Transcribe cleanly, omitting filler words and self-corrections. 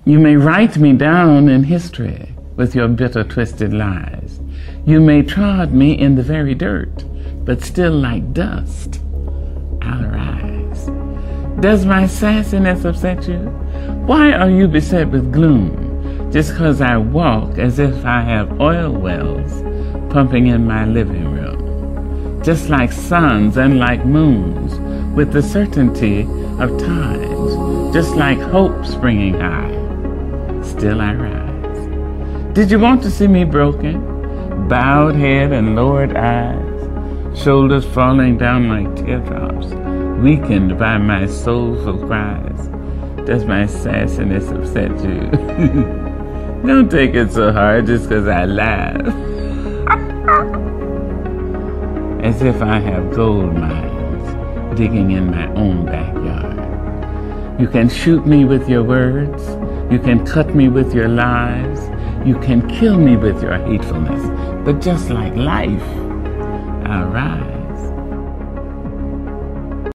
You may write me down in history with your bitter, twisted lies. You may trod me in the very dirt, but still like dust, I'll arise. Does my sassiness upset you? Why are you beset with gloom, just 'cause I walk as if I have oil wells pumping in my living room? Just like suns and like moons, with the certainty of times, just like hope springing high, still I rise. Did you want to see me broken? Bowed head and lowered eyes, shoulders falling down like teardrops, weakened by my soulful cries. Does my sassiness upset you? Don't take it so hard just 'cause I laugh. As if I have gold mines digging in my own backyard. You can shoot me with your words. You can cut me with your lies. You can kill me with your hatefulness. But just like life, I'll rise.